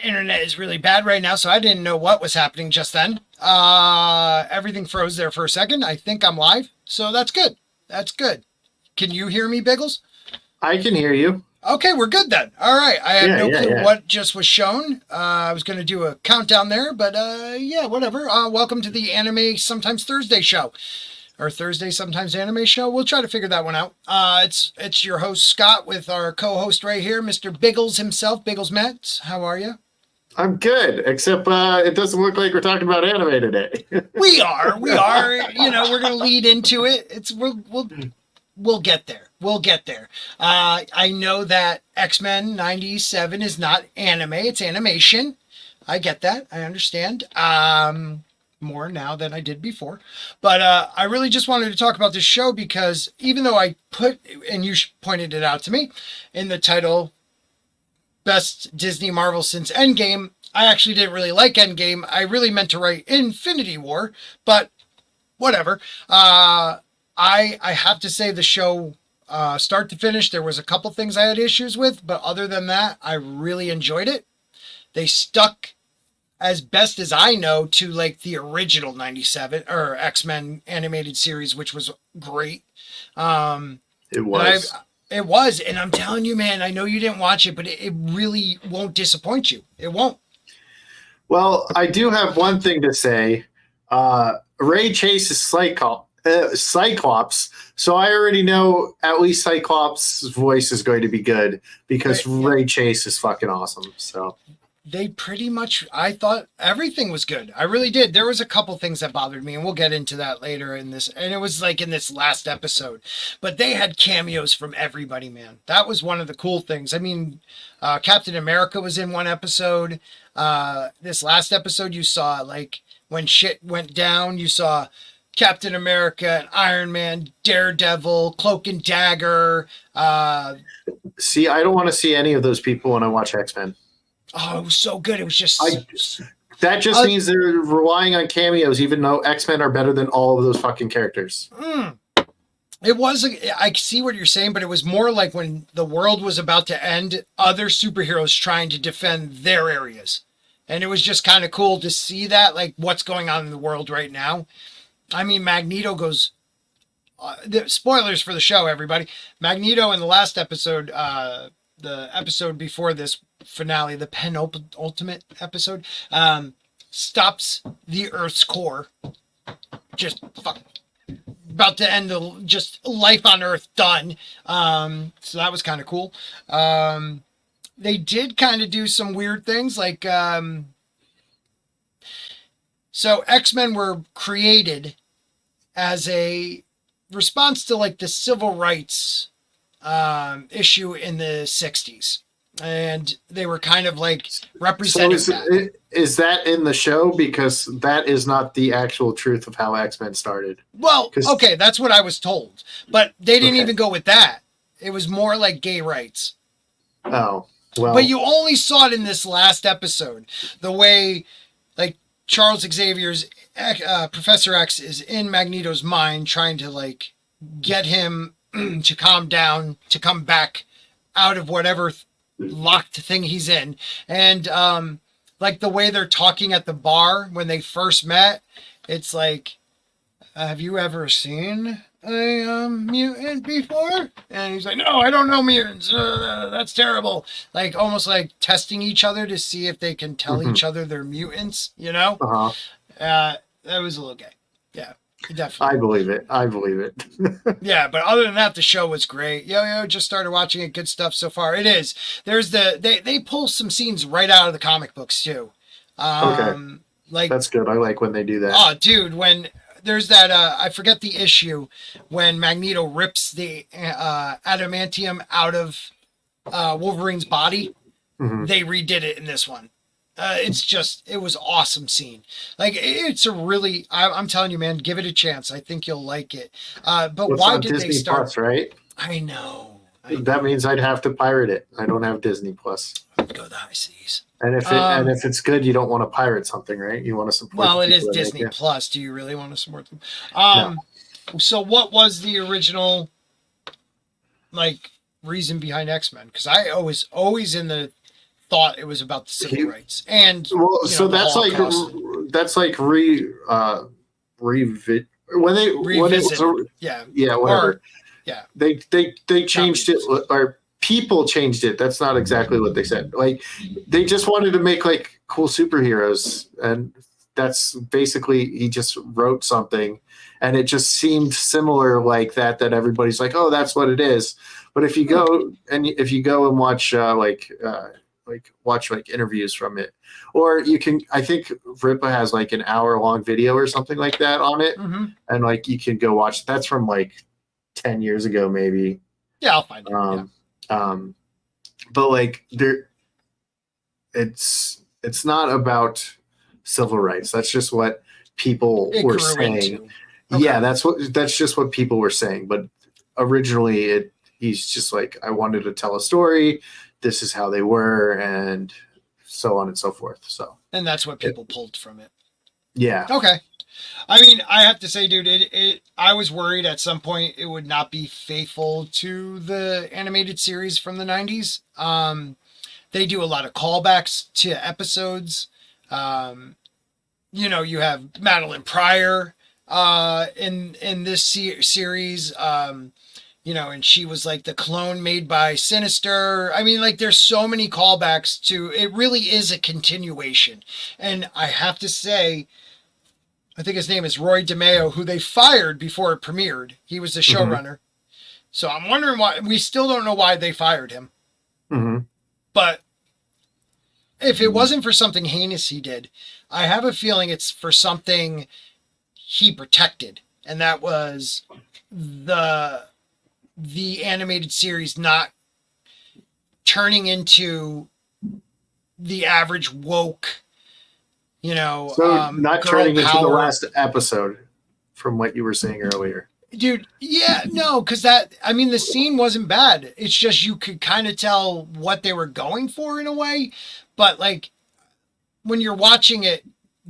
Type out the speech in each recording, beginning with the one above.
Internet is really bad right now, so I didn't know what was happening just then. Everything froze there for a second. I think I'm live, so that's good. That's good. Can you hear me, Biggles? I can hear you. Okay, we're good then. All right. I have no clue Yeah. what just was shown. I was going to do a countdown there, but yeah, whatever. Welcome to the Anime Sometimes Thursday show. Or Thursday Sometimes Anime show. We'll try to figure that one out. It's your host, Scott, with our co-host right here, Mr. Biggles himself, Biggles Mets. How are you? I'm good, except it doesn't look like we're talking about anime today. We are. You know, we're going to lead into it. We'll get there. We'll get there. I know that X-Men 97 is not anime. It's animation. I get that. I understand. More now than I did before. But I really just wanted to talk about this show because even though I put, and you pointed it out to me, in the title, Best Disney Marvel Since Endgame, I actually didn't really like Endgame. I really meant to write Infinity War, but whatever. I have to say the show, start to finish, there was a couple things I had issues with, but other than that, I really enjoyed it. They stuck, as best as I know, to like the original 97 or X-Men animated series, which was great. It was. It was. And I'm telling you, man, I know you didn't watch it, but it really won't disappoint you. It won't. Well, I do have one thing to say. Ray Chase is Cyclops, so I already know at least Cyclops' voice is going to be good because Ray Chase is fucking awesome. So they pretty much, I thought everything was good. I really did. There was a couple things that bothered me, and we'll get into that later in this. And it was like in this last episode, but they had cameos from everybody, man. That was one of the cool things. I mean, Captain America was in one episode. This last episode, you saw like when shit went down, you saw Captain America and Iron Man, Daredevil, Cloak and Dagger. see, I don't want to see any of those people when I watch X-Men. Oh, it was so good. It was just... that just means they're relying on cameos, even though X-Men are better than all of those fucking characters. It was... I see what you're saying, but it was more like when the world was about to end, other superheroes trying to defend their areas. And it was just kind of cool to see that, like, what's going on in the world right now. I mean, Magneto goes... spoilers for the show, everybody. Magneto in the last episode... the episode before this finale, the penultimate episode, stops the Earth's core. Just fuck, about to end just life on Earth, done. So that was kind of cool. They did kind of do some weird things, like so X-Men were created as a response to like the civil rights issue in the 60s, and they were kind of like representing that. Is that in the show? Because that is not the actual truth of how X-Men started. Well, okay, that's what I was told, but they didn't even go with that. It was more like gay rights. Oh, well. But you only saw it in this last episode, the way like Charles Xavier's Professor X is in Magneto's mind trying to like get him to calm down, to come back out of whatever locked thing he's in. And like the way they're talking at the bar when they first met, it's like, have you ever seen a mutant before? And he's like, no, I don't know mutants. That's terrible. Like almost like testing each other to see if they can tell each other they're mutants, you know? That was a little gay. Yeah. Definitely. I believe it. Yeah, but other than that, the show was great. Yo, just started watching it. Good stuff so far. It is. There's they pull some scenes right out of the comic books too. Okay. Like that's good. I like when they do that. Oh, dude, when there's that I forget the issue when Magneto rips the adamantium out of Wolverine's body. They redid it in this one. It was awesome scene. Like it's a really, I'm telling you, man, give it a chance. I think you'll like it. But it's why on did Disney they start? Plus, right? I know. That means I'd have to pirate it. I don't have Disney Plus. Go the high seas. And if it's good, you don't want to pirate something, right? You want to support. Well, it is Disney Plus. Do you really want to support them? No. So what was the original like reason behind X-Men? Because I always in the thought it was about the civil rights. And well, so the that's Holocaust. revisit when it Revisit. was Yeah. whatever. Or, yeah. They changed it, or people changed it. That's not exactly what they said. Like they just wanted to make like cool superheroes, and that's basically he just wrote something, and it just seemed similar like that. That everybody's like, oh, that's what it is. But if you go and watch watch like interviews from it, or you can, I think Ripa has like an hour-long video or something like that on it, and like you can go watch. That's from like 10 years ago, maybe. Yeah, I'll find it. But like it's not about civil rights. That's just what people were saying. Okay. Yeah, that's just what people were saying. But originally, he's just like, I wanted to tell a story. This is how they were, and so on and so forth. So, and that's what people pulled from it. Yeah. Okay. I mean, I have to say, dude, I was worried at some point it would not be faithful to the animated series from the 90s. They do a lot of callbacks to episodes. You have Madeline Pryor in this series. And she was like the clone made by Sinister. I mean, like there's so many callbacks to it. Really is a continuation. And I have to say, I think his name is Roy DeMeo, who they fired before it premiered. He was the showrunner. So I'm wondering why. We still don't know why they fired him. But if it wasn't for something heinous he did, I have a feeling it's for something he protected. And that was the animated series not turning into the average woke, not turning into the last episode from what you were saying earlier. Dude, yeah, no, because the scene wasn't bad. It's just you could kind of tell what they were going for in a way. But, like, when you're watching it,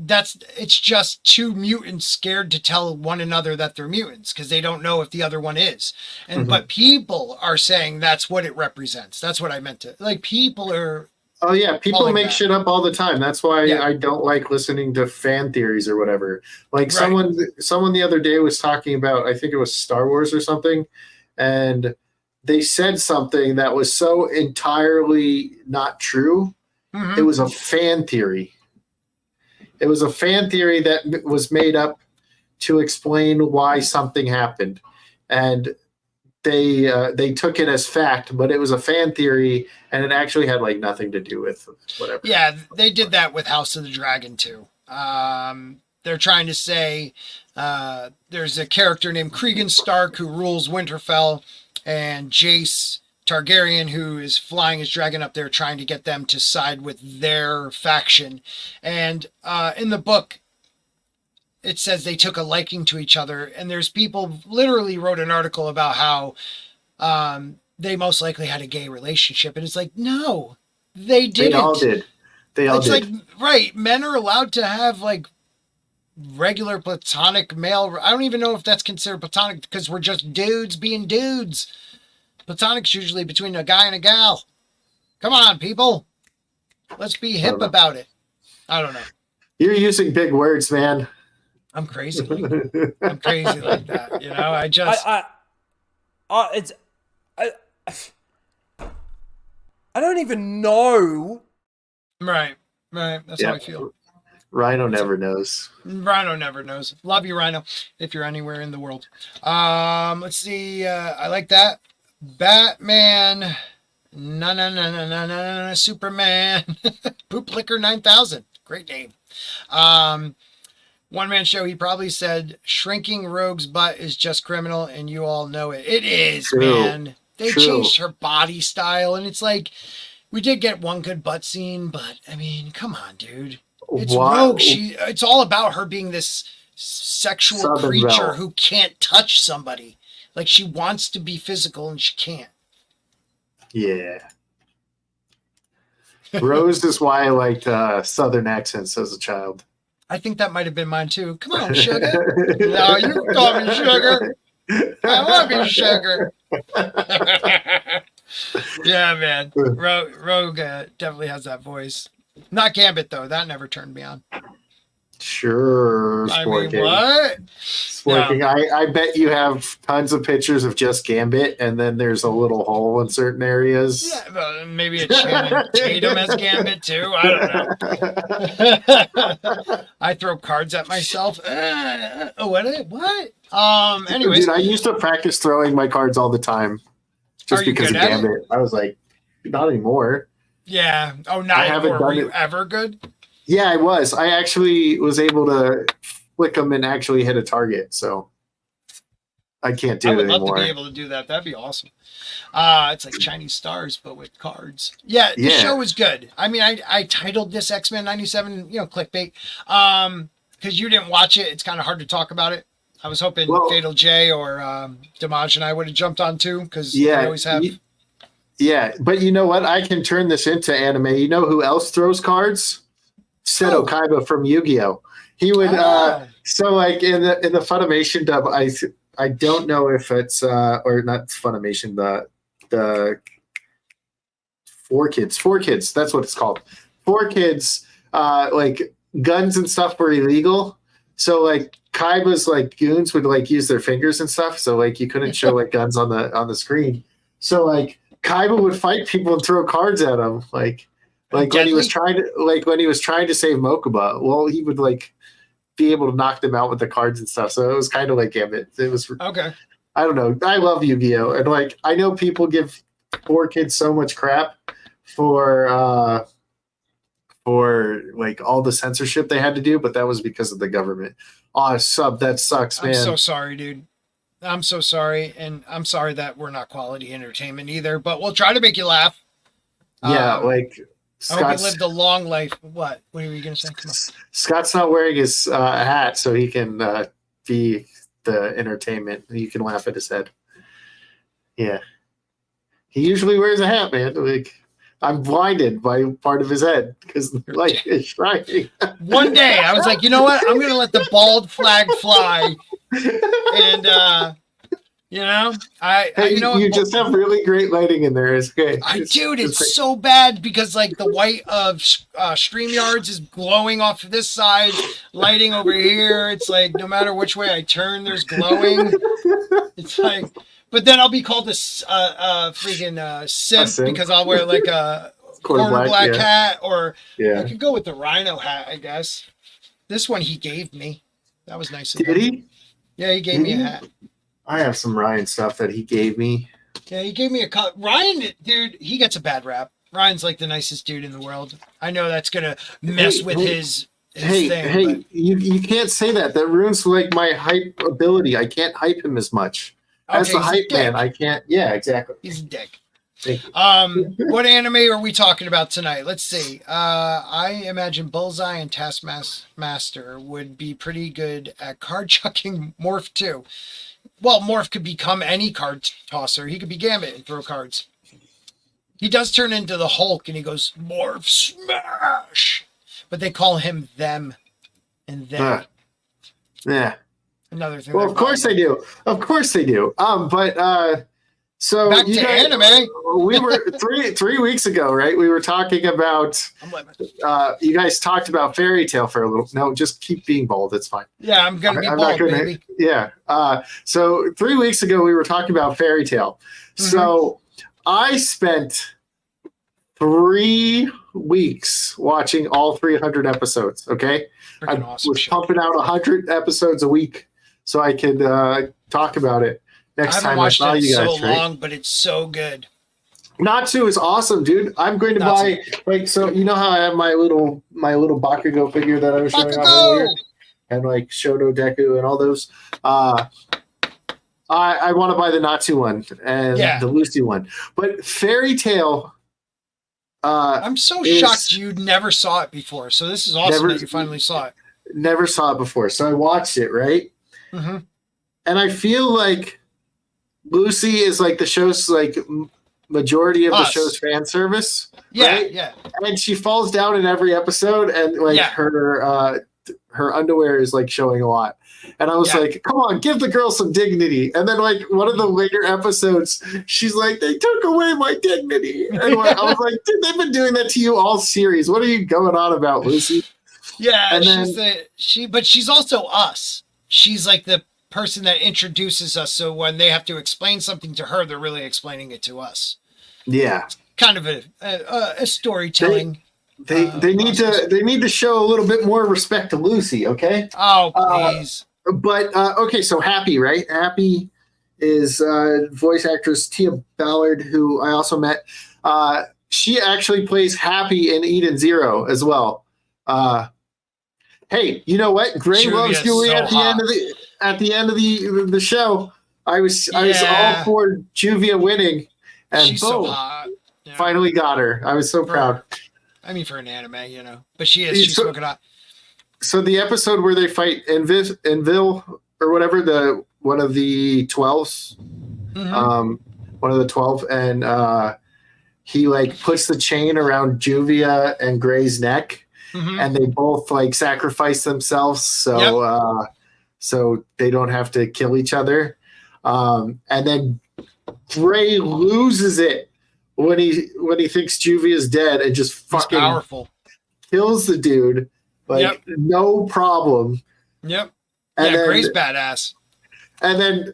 it's just two mutants scared to tell one another that they're mutants because they don't know if the other one is. But people are saying that's what it represents. That's what I meant to. Like, people are... Oh, yeah. People make shit up all the time. That's why I don't like listening to fan theories or whatever. Like someone the other day was talking about, I think it was Star Wars or something, and they said something that was so entirely not true. It was a fan theory. It was a fan theory that was made up to explain why something happened. And they took it as fact, but it was a fan theory, and it actually had like nothing to do with whatever. Yeah, they did that with House of the Dragon too. They're trying to say there's a character named Cregan Stark who rules Winterfell, and Jace Targaryen, who is flying his dragon up there, trying to get them to side with their faction. And in the book, it says they took a liking to each other, and there's people literally wrote an article about how they most likely had a gay relationship, and it's like, no, they didn't. They all did. It's like, right, men are allowed to have like regular platonic male. I don't even know if that's considered platonic because we're just dudes being dudes. Platonic's usually between a guy and a gal. Come on, people. Let's be hip about it. I don't know. You're using big words, man. I'm crazy. I'm crazy like that. I just. I don't even know. Right. That's how I feel. Rhino never knows. Rhino never knows. Love you, Rhino, if you're anywhere in the world. Let's see. I like that. Batman. No. Superman. Poop Licker 9000. Great name. One man show, he probably said shrinking Rogue's butt is just criminal, and you all know it. It is, man. They changed her body style, and it's like, we did get one good butt scene, but I mean, come on, dude. It's Rogue. It's all about her being this sexual Southern creature who can't touch somebody. Like, she wants to be physical, and she can't. Yeah. Rose is why I liked Southern accents as a child. I think that might have been mine too. Come on, sugar. No, you call me sugar. I love you, sugar. Yeah, man. Rogue definitely has that voice. Not Gambit though. That never turned me on. Sure, I Sport mean, King. what? Sport King. I bet you have tons of pictures of just Gambit, and then there's a little hole in certain areas. Yeah, well, maybe a Channing Tatum as Gambit too. I don't know. I throw cards at myself. What? Anyways, Dude, I used to practice throwing my cards all the time, are just you because good of at it? Gambit. I was like, not anymore. Yeah. Oh, I not haven't anymore. done Were you it. ever good? Yeah, I was. I actually was able to flick them and actually hit a target. So I can't do I it would love to be anymore. able to do that. That'd be awesome. It's like Chinese stars, but with cards. Yeah, the Yeah. show was good. I mean, I titled this X-Men 97, clickbait. Because you didn't watch it, it's kind of hard to talk about it. I was hoping Well- Fatal J or Damage and I would have jumped on too, because Yeah, they always have. Yeah, but you know what? I can turn this into anime. You know who else throws cards? Seto Who? Kaiba from Yu-Gi-Oh. He would Oh. so like in the Funimation dub, I don't know if it's or not Funimation, the Four Kids, that's what it's called. Four Kids, like guns and stuff were illegal. So like Kaiba's like goons would like use their fingers and stuff. So like you couldn't show like guns on the screen. So like Kaiba would fight people and throw cards at them, like when he was trying to save Mokuba. Well, he would like be able to knock them out with the cards and stuff. So it was kind of like Gambit. It was Okay. I don't know. I love Yu-Gi-Oh, and like I know people give Four Kids so much crap for like all the censorship they had to do, but that was because of the government. Oh, that sucks, man. I'm so sorry, dude. I'm so sorry, and I'm sorry that we're not quality entertainment either. But we'll try to make you laugh. Yeah, like I hope you lived a long life. What? What are you gonna say? Come on. Scott's not wearing his hat, so he can be the entertainment. You can laugh at his head. Yeah, he usually wears a hat, man. Like I'm blinded by part of his head because the light is shining. One day, I was like, you know what? I'm gonna let the bald flag fly, and you just have really great lighting in there. It's good. It's so bad because like the white of StreamYards is glowing off of this side, lighting over here. It's like no matter which way I turn, there's glowing. It's like, but then I'll be called a freaking simp because I'll wear like a quarter black hat, or I could go with the rhino hat, I guess. This one he gave me. That was nice of him. Did he? Yeah, he gave me a hat. I have some Ryan stuff that he gave me. Yeah, he gave me a cut. Ryan, dude, he gets a bad rap. Ryan's like the nicest dude in the world. I know that's gonna mess with his thing. Hey, but... you can't say that. That ruins like my hype ability. I can't hype him as much. As the hype man, I can't. Yeah, exactly. He's a dick. Thank you. What anime are we talking about tonight? Let's see. I imagine Bullseye and Taskmaster would be pretty good at card chucking Morph too. Well, Morph could become any card tosser. He could be Gambit and throw cards. He does turn into the Hulk and he goes, Morph smash! But they call him them and them. Yeah. Another thing. Well, of course they do. Of course they do. So back to anime. We were three weeks ago, right? We were talking about. You guys talked about Fairy Tale for a little. No, just keep being bold. It's fine. Yeah, I'm gonna be bold, baby. Yeah. So 3 weeks ago, we were talking about Fairy Tale. Mm-hmm. So I spent 3 weeks watching all 300 episodes. Okay, I was pumping out 100 episodes a week so I could talk about it. Next time I saw you guys, so long, but it's so good. Natsu is awesome, dude. I'm going to buy like so. You know how I have my little Bakugo figure that I was showing off earlier, and like Shoto Deku and all those. I want to buy the Natsu one and the Lucy one, but Fairy Tale. I'm so shocked you never saw it before. So this is awesome that you finally saw it. Never saw it before, so I watched it, right? Mm-hmm. And I feel like Lucy is like the show's like majority of the show's fan service. Yeah, right? yeah. And she falls down in every episode, and like her her underwear is like showing a lot. And I was like, come on, give the girl some dignity. And then like one of the later episodes, she's like, they took away my dignity. And I was like, dude, they've been doing that to you all series. What are you going on about, Lucy? Yeah, and but she's also us. She's like the person that introduces us. So when they have to explain something to her, they're really explaining it to us. Yeah. It's kind of a storytelling. They need to show a little bit more respect to Lucy, okay? Oh, please. But okay, so Happy, right? Happy is voice actress Tia Ballard, who I also met. She actually plays Happy in Eden Zero as well. Hey, you know what? Gray loves Julia at the end of the show. I was all for Juvia winning, and she's boom, so hot. Yeah. Finally got her. I was so proud. I mean, for an anime, you know, but she's smoking hot. So the episode where they fight Envil or whatever, one of the 12s, one of the 12, and he like puts the chain around Juvia and Gray's neck, and they both like sacrifice themselves so they don't have to kill each other. And then Gray loses it when he thinks Juvia's dead and just fucking powerful kills the dude. Like no problem. Yep. And then, Gray's badass. And then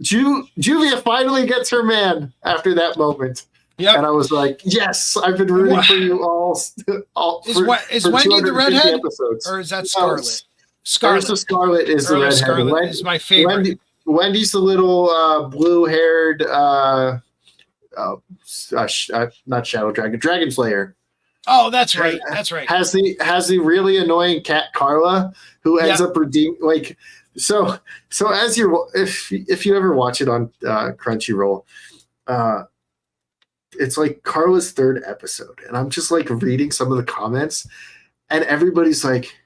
Juvia finally gets her man after that moment. Yep. And I was like, yes, I've been rooting for you all is Wendy the redhead? Episodes. Or is that Scarlet? Scarlet is the redhead. Scarlet is my favorite. Wendy's the little blue-haired not Shadow Dragon, Dragon Slayer. Oh, that's right. That's right. Has the really annoying cat Carla, who ends up redeeming like so as if you ever watch it on Crunchyroll, it's like Carla's third episode, and I'm just like reading some of the comments, and everybody's like,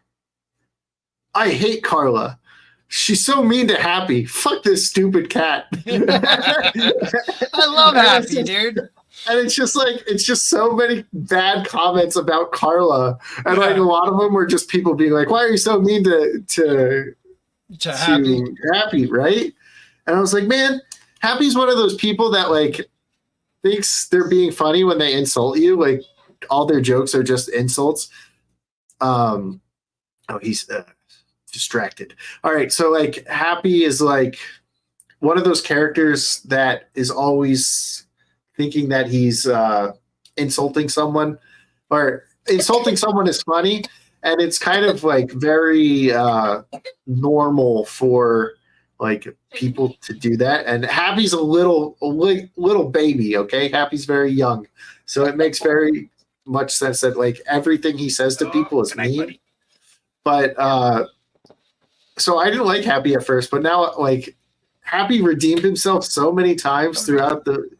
I hate Carla. She's so mean to Happy. Fuck this stupid cat. I love Happy, dude. And it's just so many bad comments about Carla, and like a lot of them were just people being like, "Why are you so mean to Happy?" Right? And I was like, "Man, Happy's one of those people that like thinks they're being funny when they insult you. Like all their jokes are just insults." He's distracted. All right, so like Happy is like one of those characters that is always thinking that he's insulting someone, or insulting someone is funny, and it's kind of like very normal for like people to do that. And Happy's a little baby, okay? Happy's very young, so it makes very much sense that like everything he says to people is mean. But so I didn't like Happy at first, but now like Happy redeemed himself so many times throughout the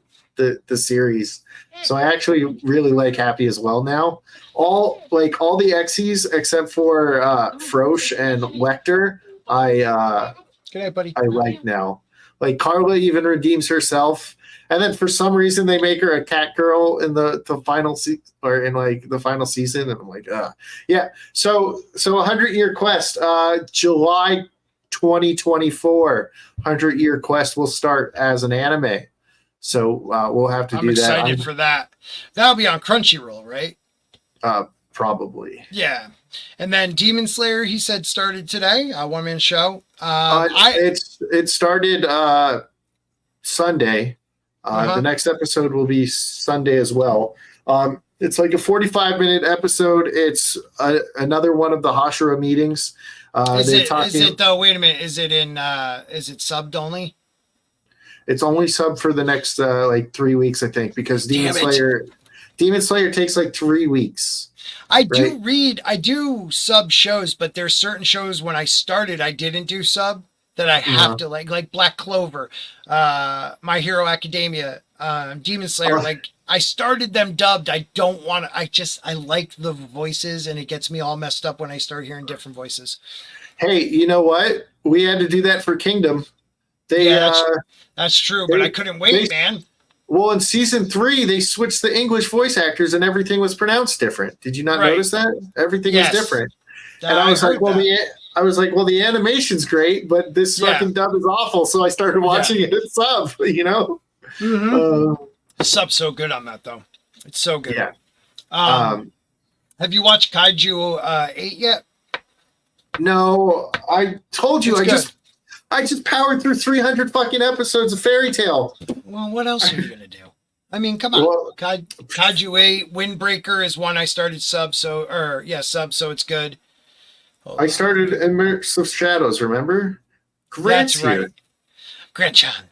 series, so I actually really like Happy as well now. All the Xyz except for Frosh and Lecter, Good night, buddy. I like now. Like Carla even redeems herself, and then for some reason they make her a cat girl in the final the final season, and I'm like, yeah. So 100-Year Quest, July 2024, 100-Year Quest will start as an anime. So we'll have to do that. I'm excited for that. That'll be on Crunchyroll, right? Probably. Yeah. And then Demon Slayer, he said, started today, a one-man show. It started Sunday. The next episode will be Sunday as well. It's like a 45-minute episode. It's another one of the Hashira meetings. Is it though? Wait a minute. Is it subbed only? It's only subbed for the next 3 weeks, I think, because Demon Slayer takes like 3 weeks. I do sub shows, but there's certain shows when I started I didn't do sub that I have to like Black Clover, My Hero Academia, Demon Slayer. Like I started them dubbed. I don't want to. I like the voices, and it gets me all messed up when I start hearing different voices. Hey, you know what? We had to do that for Kingdom. That's true, but I couldn't wait, man. Well, in season 3, they switched the English voice actors, and everything was pronounced different. Did you not notice that? Everything was different. And I was like, heard that. well, the animation's great, but this Yeah. fucking dub is awful. So I started watching it in sub, you know? Mm-hmm. The sub's so good on that, though. It's so good. Yeah. Have you watched Kaiju 8 yet? No, I told you, It's I just powered through 300 fucking episodes of Fairy Tale. Well, what else are you going to do? I mean, come on. Well, Kaiju 8, Windbreaker is one I started sub, so it's good. Hold I on. started Immersive Shadows, remember? Grant's That's right. here. Grant-chan.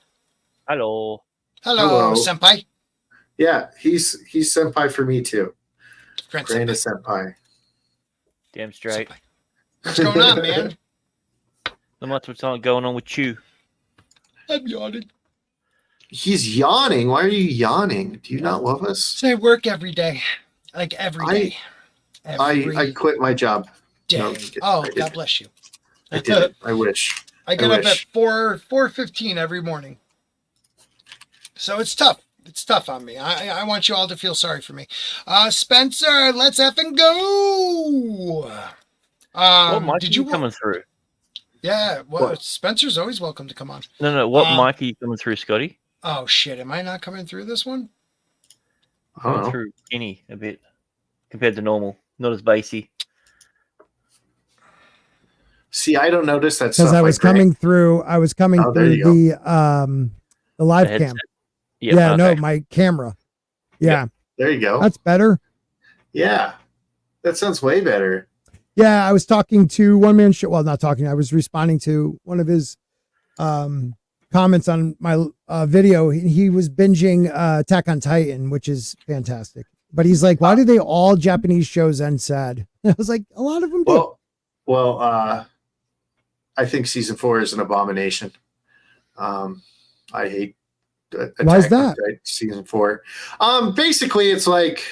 Hello. Hello, Hello. senpai. Yeah, he's senpai for me too. Grant Grant senpai. is senpai. Damn straight. Senpai. What's going on, man? Not much what's going on with you. I'm yawning. He's yawning. Why are you yawning? Do you not love us? So I work every day. Like every day. I quit my job. Day. No, I'm just kidding. Oh, I God didn't. bless you. I did. I wish. I get up wish. at 4:15 every morning. So it's tough. It's tough on me. I want you all to feel sorry for me. Spencer, let's effing go. What mic did are you coming through? Yeah, well, What? Spencer's always welcome to come on. No. What mic are you coming through, Scotty? Oh shit, am I not coming through this one? I don't Coming know. through any a bit compared to normal. Not as bassy. See, I don't notice that stuff. Because I was coming through. I was coming Oh, there through you the live The cam. headset. Yeah, okay. no, my camera. Yeah, There you go. that's better. Yeah, that sounds way better. Yeah, I was talking to one man show. Well, not talking. I was responding to one of his comments on my video. He was binging Attack on Titan, which is fantastic. But he's like, why do they all Japanese shows end sad? I was like, a lot of them do. Well, I think season 4 is an abomination. I hate Why is Attack on that? Titan season 4. Basically, it's like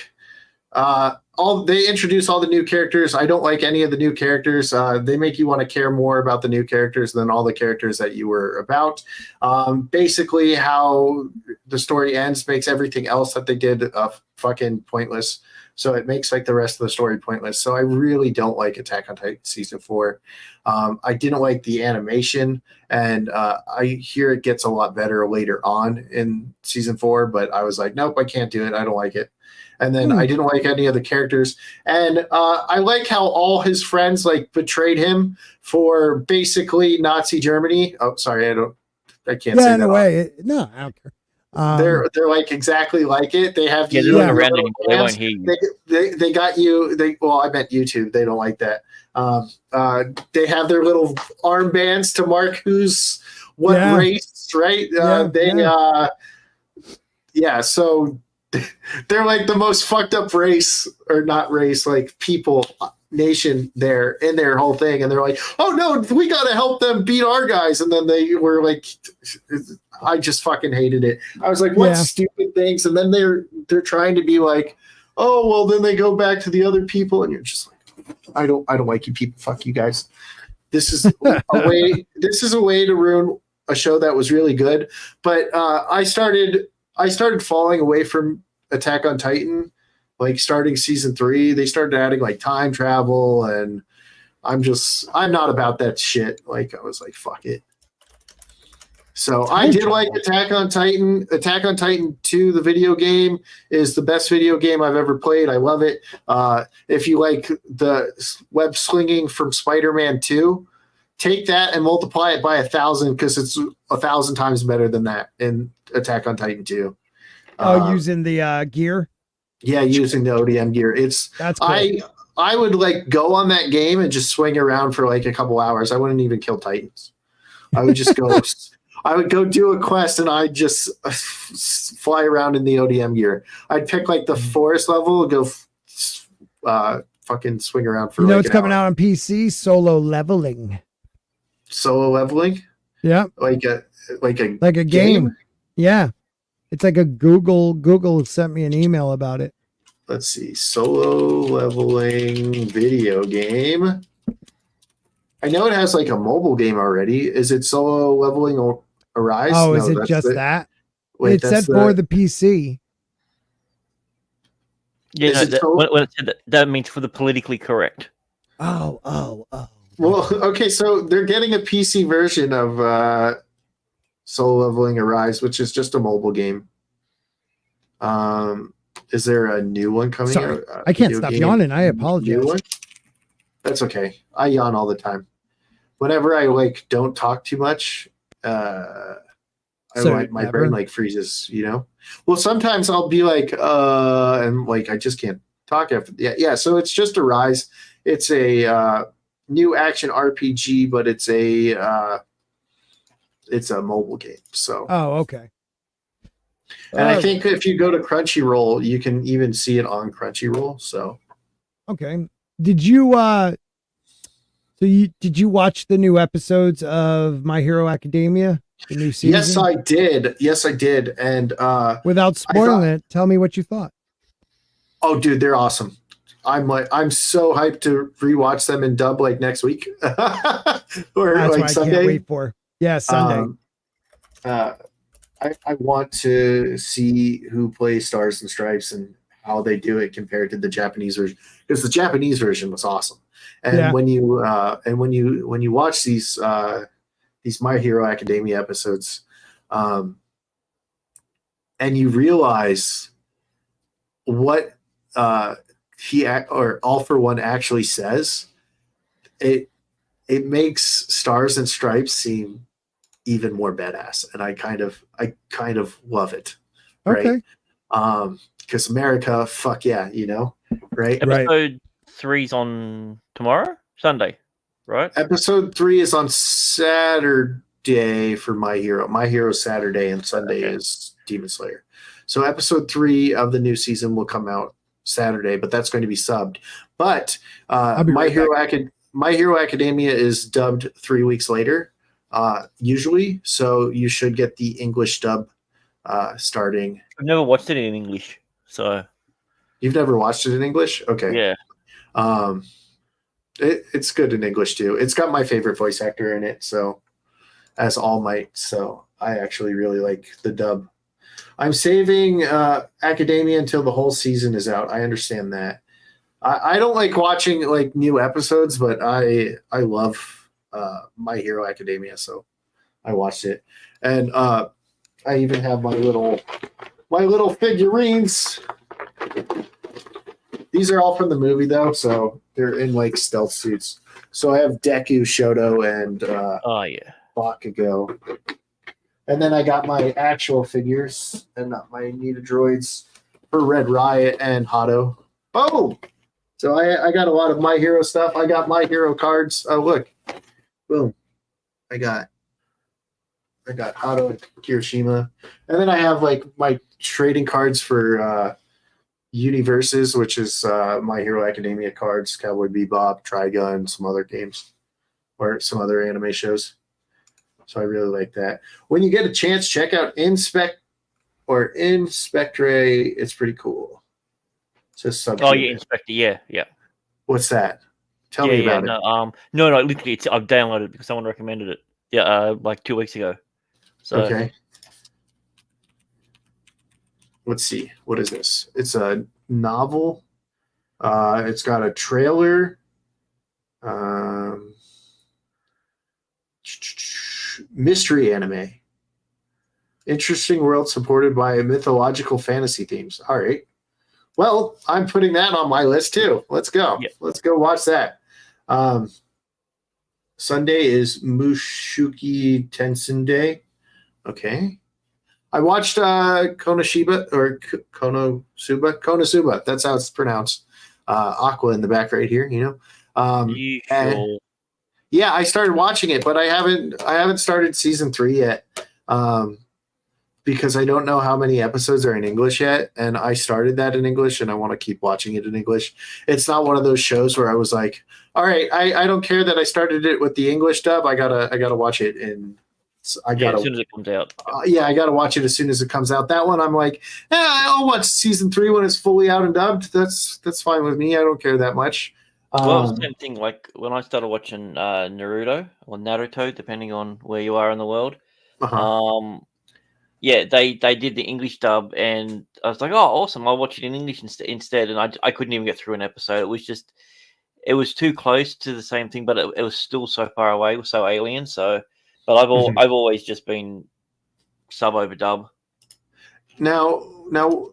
they introduce all the new characters. I don't like any of the new characters. They make you want to care more about the new characters than all the characters that you were about. Basically, how the story ends makes everything else that they did fucking pointless. So it makes like the rest of the story pointless. So I really don't like Attack on Titan season 4. I didn't like the animation, and I hear it gets a lot better later on in season 4. But I was like, nope, I can't do it. I don't like it. And then I didn't like any of the characters. And I like how all his friends like betrayed him for basically Nazi Germany. Oh, sorry, I can't say Yeah, in that. a way. No, I don't care. They're like exactly like it. They have Yeah, you. they're in not the around little anymore. They won't bands. hear you. They got you. Well, I meant YouTube. They don't like that. They have their little armbands to mark who's what race, right? So they're like the most fucked up race, or not race, like people, nation there in their whole thing. And they're like, oh no, we got to help them beat our guys. And then they were like, I just fucking hated it. I was like, what stupid things? And then they're trying to be like, oh, well, then they go back to the other people. And you're just like, I don't like you people. Fuck you guys. This is a way to ruin a show that was really good. But I started falling away from Attack on Titan, like starting season 3. They started adding like time travel, and I'm not about that shit. Like I was like, fuck it. So I did like Attack on Titan. Attack on Titan 2, the video game, is the best video game I've ever played. I love it. If you like the web slinging from Spider-Man 2, take that and multiply it by 1,000, because it's 1,000 times better than that in Attack on Titan 2. Using the gear. Yeah, using the ODM gear. That's cool. I would like go on that game and just swing around for like a couple hours. I wouldn't even kill Titans. I would just go. I would go do a quest and I'd just fly around in the ODM gear. I'd pick like the forest level, go fucking swing around for. It's coming out on PC. Solo leveling. Solo leveling. Yeah. Like a game. Yeah. It's like a Google sent me an email about it. Let's see. Solo leveling video game. I know it has like a mobile game already. Is it Solo Leveling Arise? Oh, is it just that? Wait, it said for the PC. Yeah, when it said that means for the politically correct. Oh. Well, okay, so they're getting a PC version of Solo Leveling Arise, which is just a mobile game. Is there a new one coming Sorry, out? I can't New stop game- yawning. I New apologize. one? That's okay. I yawn all the time. Whenever I don't talk too much, So my never? brain freezes, Well, sometimes I'll be and I just can't talk after. Yeah. So it's just Arise. It's a new action RPG, but it's a mobile game. So, Oh, okay. and I think if you go to Crunchyroll, you can even see it on Crunchyroll. So, okay. Did you did you watch the new episodes of My Hero Academia? The new season? yes, I did. Yes, I did. And Without spoiling it, tell me what you thought. oh, dude, they're awesome. I'm so hyped to rewatch them in dub next week or That's what I Sunday. can't wait for. Yeah, Sunday. I want to see who plays Stars and Stripes and how they do it compared to the Japanese version, because the Japanese version was awesome. And Yeah. when you watch these My Hero Academia episodes, and you realize what or All for One actually says, it makes Stars and Stripes seem even more badass, and I kind of love it, right? Okay. Because America, fuck yeah, right? Episode 3's on tomorrow, Sunday, right? Episode 3 is on Saturday for My Hero. My Hero Saturday, and Sunday is Demon Slayer. So episode 3 of the new season will come out Saturday, but that's going to be subbed. But My Hero Academia is dubbed 3 weeks later, usually. So you should get the English dub starting. I've never watched it in English, so You've never watched it in English? Okay. yeah. It's good in English too. It's got my favorite voice actor in it, so as All Might. So I actually really like the dub. I'm saving Academia until the whole season is out. I understand that. I don't like watching new episodes, but I love My Hero Academia, so I watched it, and I even have my little figurines. These are all from the movie though, so they're in stealth suits. So I have Deku, Shoto, and Oh yeah. Bakugo. And then I got my actual figures and not my Nita droids for Red Riot and Hato. Boom! So I got a lot of My Hero stuff. I got My Hero cards. Oh look, boom! I got Hato and Kirishima, and then I have my trading cards for Universes, which is My Hero Academia cards, Cowboy Bebop, Trigun, some other games or some other anime shows. So I really like that. When you get a chance, check out Inspectre. It's pretty cool. It's a Oh yeah, Inspector. Yeah. What's that? Tell me about it. No. Literally, I've downloaded it because someone recommended it. Yeah, 2 weeks ago. So Okay. Let's see. What is this? It's a novel. It's got a trailer. Mystery anime. Interesting world supported by mythological fantasy themes. All right. Well, I'm putting that on my list too. Let's go. Yep. Let's go watch that. Sunday is Mushuki Tenshin Day. Okay. I watched Konosuba. That's how it's pronounced. Aqua in the back right here, you sure? Yeah, I started watching it, but I haven't started season 3 yet. Because I don't know how many episodes are in English yet, and I started that in English, and I want to keep watching it in English. It's not one of those shows where I was like, all right, I don't care that I started it with the English dub. I gotta watch it in. as soon as it comes out. I gotta watch it as soon as it comes out. That one, I'm like, I'll watch season 3 when it's fully out and dubbed. That's fine with me. I don't care that much. Well, it's the same thing. Like when I started watching Naruto or Naruto, depending on where you are in the world. Uh-huh. Yeah, they did the English dub, and I was like, oh, awesome! I'll watch it in English instead. And I couldn't even get through an episode. It was just it was too close to the same thing, but it was still so far away. It was so alien. So, but Mhm. I've always just been sub over dub. Now,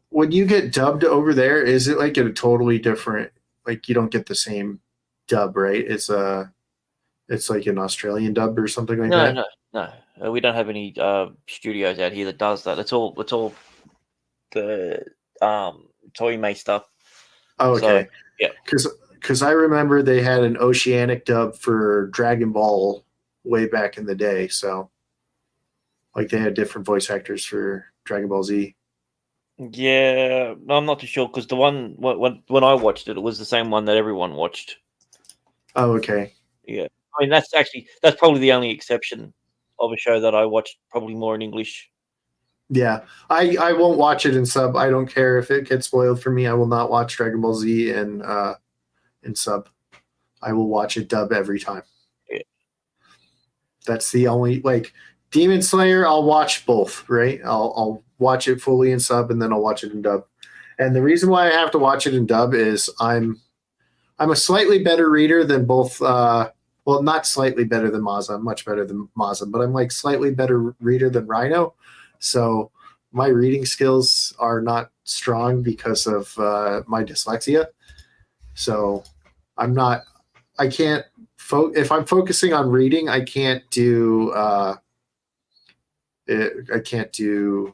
when you get dubbed over there, is it like a totally different? Like you don't get the same dub, right? It's like an Australian dub or something like No, that. no. We don't have any studios out here that does that. It's all the Toy Mate stuff. Oh, So okay. yeah, Because I remember they had an oceanic dub for Dragon Ball way back in the day. So like they had different voice actors for Dragon Ball Z. yeah. No, I'm not too sure because the one when I watched it, it was the same one that everyone watched. Oh, okay. Yeah, I mean that's probably the only exception of a show that I watched probably more in English. Yeah, I won't watch it in sub. I don't care if it gets spoiled for me. I will not watch Dragon Ball Z in sub. I will watch it dub every time. Yeah. That's the only like Demon Slayer. I'll watch both. Right. I'll watch it fully in sub and then I'll watch it in dub. And the reason why I have to watch it in dub is I'm a slightly better reader than both. Well, not slightly better than Mazda. I'm much better than Mazda, but I'm like slightly better reader than Rhino. So my reading skills are not strong because of my dyslexia. So I'm not. I can't. If I'm focusing on reading, I can't do. I can't do.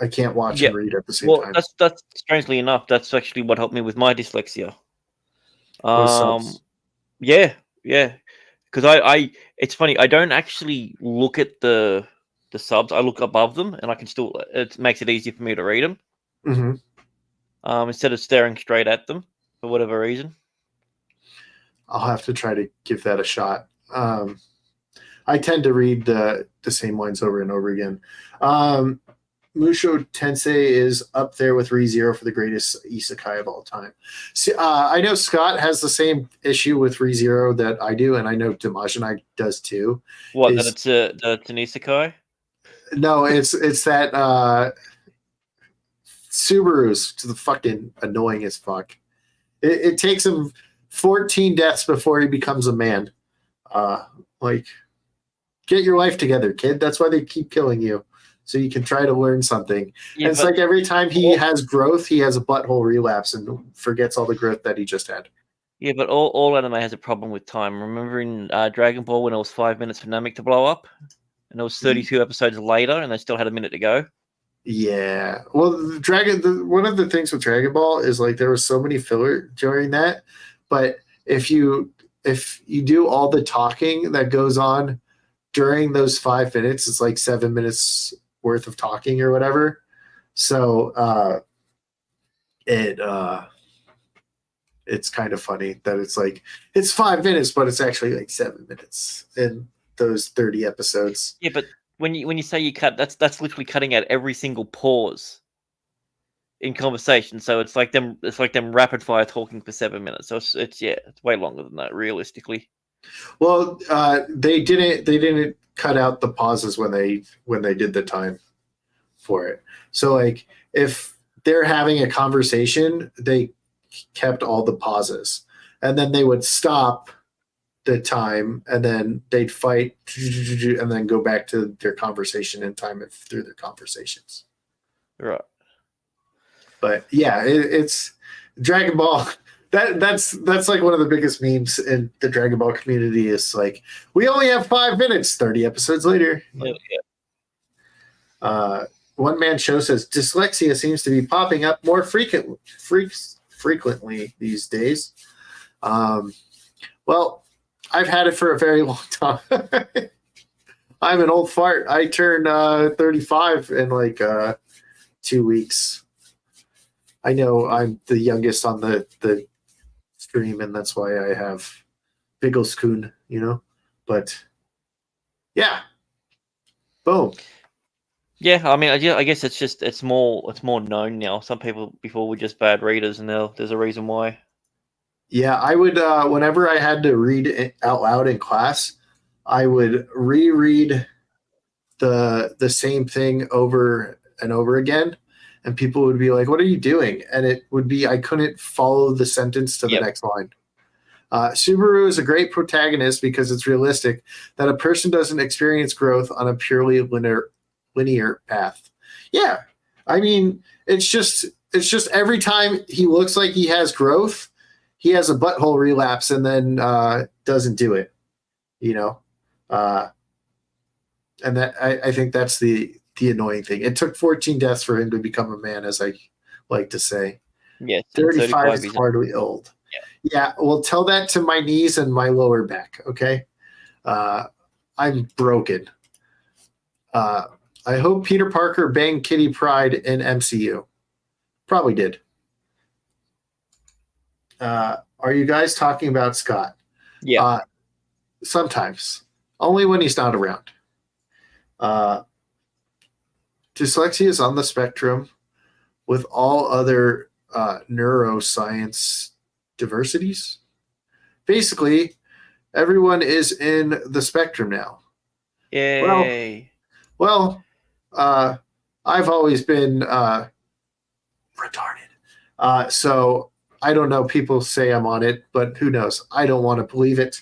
I can't watch Yeah. and read at the same Well, time. that's strangely enough, that's actually what helped me with my dyslexia. Those subs. Yeah, because I it's funny. I don't actually look at the subs. I look above them, and I can still. It makes it easier for me to read them. Mm-hmm. Instead of staring straight at them for whatever reason. I'll have to try to give that a shot. I tend to read the same ones over and over again. Musho Tensei is up there with ReZero for the greatest isekai of all time. See, I know Scott has the same issue with ReZero that I do, and I know Damajanai does too. What? Is That it's an isekai? no, it's that Subaru's the fucking annoying as fuck. It takes him 14 deaths before he becomes a man. Like, get your life together, kid. That's why they keep killing you. So you can try to learn something. Yeah, and it's like every time he has growth, he has a butthole relapse and forgets all the growth that he just had. Yeah, but all anime has a problem with time. Remember in Dragon Ball when it was 5 minutes for Namek to blow up? And it was 32 episodes later and they still had a minute to go? Yeah. Well, one of the things with Dragon Ball is like there was so many filler during that, but if you do all the talking that goes on during those 5 minutes, it's like 7 minutes worth of talking or whatever. So it's kind of funny that it's like it's 5 minutes, but it's actually like 7 minutes in those 30 episodes. Yeah, but when you say you cut, that's literally cutting out every single pause in conversation. So it's like them rapid fire talking for 7 minutes. So it's way longer than that realistically. Well, they didn't cut out the pauses when they did the time for it. So like if they're having a conversation, they kept all the pauses, and then they would stop the time, and then they'd fight, and then go back to their conversation and time it through their conversations. Right. But yeah, it's Dragon Ball. That's like one of the biggest memes in the Dragon Ball community. Is like we only have 5 minutes. 30 episodes later. Yeah. One man show says dyslexia seems to be popping up more frequently these days. Well, I've had it for a very long time. I'm an old fart. I turn 35 in like 2 weeks. I know I'm the youngest on the stream, and that's why I have Biggles Kun, But yeah, boom. Yeah, I mean, I guess it's more known now. Some people before were just bad readers, and now there's a reason why. Yeah, I would whenever I had to read it out loud in class, I would reread the same thing over and over again, and people would be like, "What are you doing?" And it would be I couldn't follow the sentence to the Yep. next line. Subaru is a great protagonist because it's realistic that a person doesn't experience growth on a purely linear path. Yeah, I mean, it's just every time he looks like he has growth, he has a butthole relapse and then doesn't do it. You know, and that I think that's the annoying thing. It took 14 deaths for him to become a man, as I like to say. Yes, 35 is he's- hardly old. Yeah, well, tell that to my knees and my lower back, okay? I'm broken. I hope Peter Parker banged Kitty Pryde in MCU. Probably did. Are you guys talking about Scott? Yeah. Sometimes. Only when he's not around. Dyslexia is on the spectrum with all other neuroscience diversities. Basically, everyone is in the spectrum now. Yay. Well, I've always been retarded. So I don't know. People say I'm on it, but who knows? I don't want to believe it.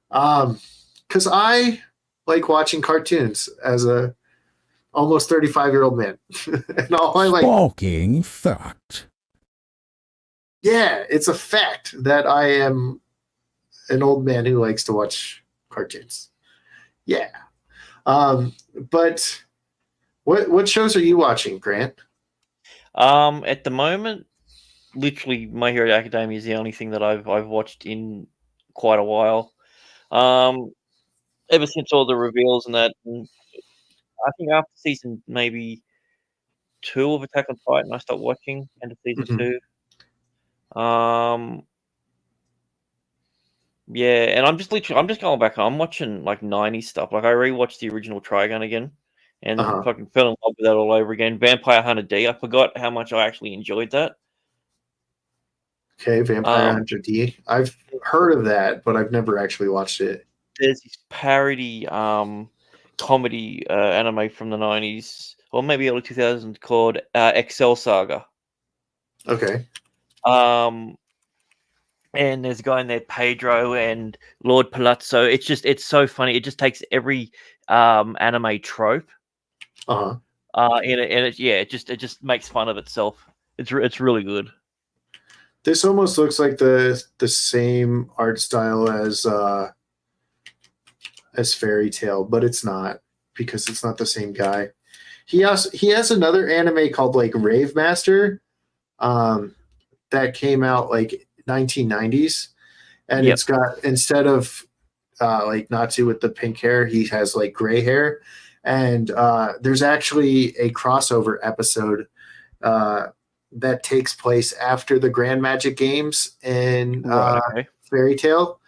Because I like watching cartoons as a almost 35-year-old man. And all I like. Fucking fact. Yeah, it's a fact that I am an old man who likes to watch cartoons. Yeah. But what shows are you watching, Grant? At the moment, literally, My Hero Academia is the only thing that I've watched in quite a while. Ever since all the reveals and that, and I think after season maybe 2 of Attack on Titan, I stopped watching. End of season Mhm. 2. Yeah, and I'm just going back. I'm watching like 90s stuff. Like I rewatched the original Trigun again, and Uh-huh. fucking fell in love with that all over again. Vampire Hunter D. I forgot how much I actually enjoyed that. Okay, Vampire Hunter D. I've heard of that, but I've never actually watched it. There's this parody comedy anime from the 90s or maybe early 2000s called Excel Saga. Okay. And there's a guy in there, Pedro and Lord Palazzo. It's so funny. It just takes every anime trope, Uh-huh. it just makes fun of itself. It's really good. This almost looks like the same art style as Fairy Tale, but it's not because it's not the same guy. He has another anime called like Rave Master, that came out like 1990s, and Yep. it's got instead of like Natsu with the pink hair, he has like gray hair, and there's actually a crossover episode that takes place after the Grand Magic Games in Okay. Fairy Tale,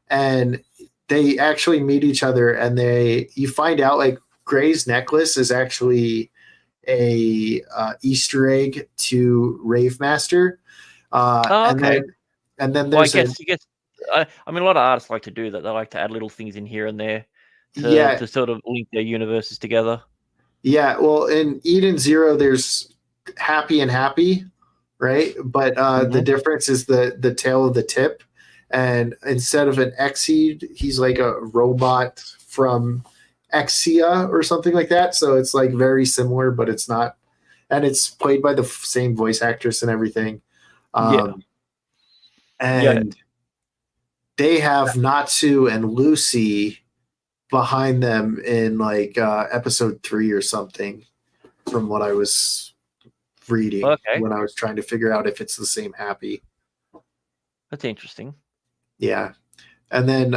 and they actually meet each other, and you find out like Gray's necklace is actually a Easter egg to Rave Master. Okay. And then Well, I there's guess I mean a lot of artists like to do that. They like to add little things in here and there yeah, to sort of link their universes together. yeah. Well, in Eden Zero, there's happy and happy, right? But the difference is the tail of the tip, and instead of an Exceed, he's like a robot from Exia or something like that. So it's like very similar, but it's not, and it's played by the same voice actress and everything. And they have Natsu and Lucy behind them in like episode 3 or something, from what I was reading when I was trying to figure out if it's the same happy. That's interesting. Yeah. And then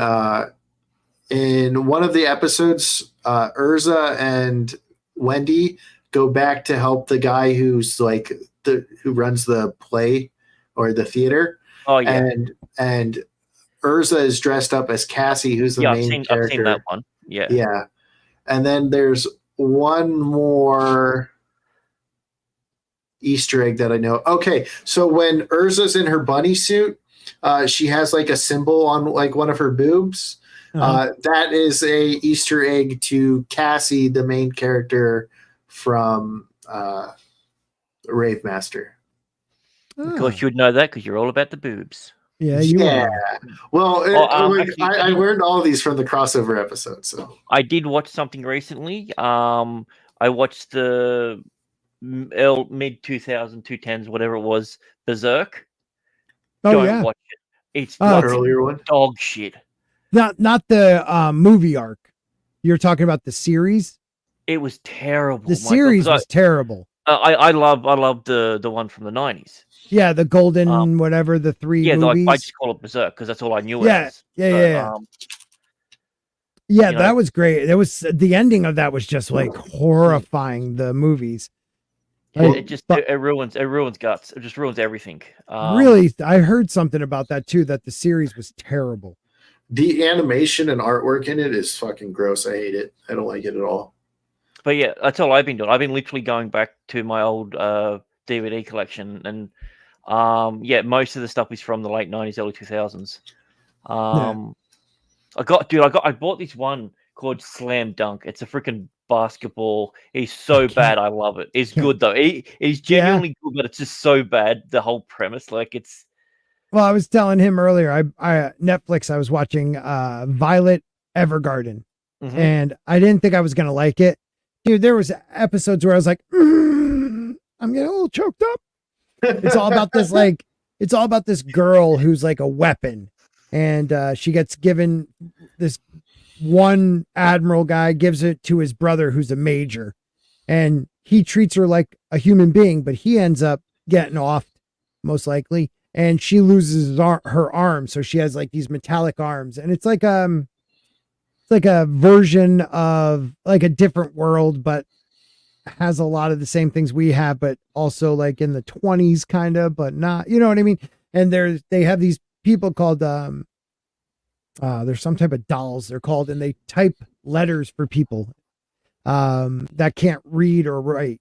in one of the episodes, Urza and Wendy go back to help the guy who's like who runs the play or the theater. Oh yeah. And Urza is dressed up as Cassie, who's the main character. I've seen that one. Yeah. Yeah. And then there's one more Easter egg that I know. Okay, so when Urza's in her bunny suit, she has like a symbol on like one of her boobs. That is a Easter egg to Cassie, the main character from Rave Master. Of Ah, course, you would know that because you're all about the boobs. yeah, you Yeah. are. Well, Actually, I learned all these from the crossover episode. So I did watch something recently. I watched the mid 2000s, 2010s, whatever it was, Berserk. Oh Don't yeah. watch it. It's Oh, the it's earlier one. dog shit. not the movie arc. You're talking about the series. It was terrible. The my series God. was terrible. I love the one from the 90s. Yeah, the golden whatever the three Yeah, like movies. I just call it Berserk because that's all I knew it Yeah, as. yeah. But, Yeah, you that know- was great. It was the ending of that was just like horrifying. The movies. Yeah, Like, it just but it ruins guts. It just ruins everything. really, I heard something about that too. That the series was terrible. The animation and artwork in it is fucking gross. I hate it. I don't like it at all. But yeah, that's all I've been doing. I've been literally going back to my old DVD collection, and yeah, most of the stuff is from the late 90s, early 2000s. I bought this one called Slam Dunk. It's a freaking basketball. It's so bad, I love it. It's good though. It's genuinely good, but it's just so bad. The whole premise, like it's. Well, I was telling him earlier. I Netflix. I was watching Violet Evergarden, and I didn't think I was gonna like it, dude. There was episodes where I was like, I'm getting a little choked up. It's all about this it's all about this girl who's like a weapon, and she gets given this one admiral guy gives it to his brother who's a major, and he treats her like a human being, but he ends up getting off most likely, and she loses her arm, so she has like these metallic arms, and it's like a version of like a different world, but has a lot of the same things we have, but also like in the 20s kind of, but not, you know what I mean? And they have these people called there's some type of dolls they're called, and they type letters for people that can't read or write.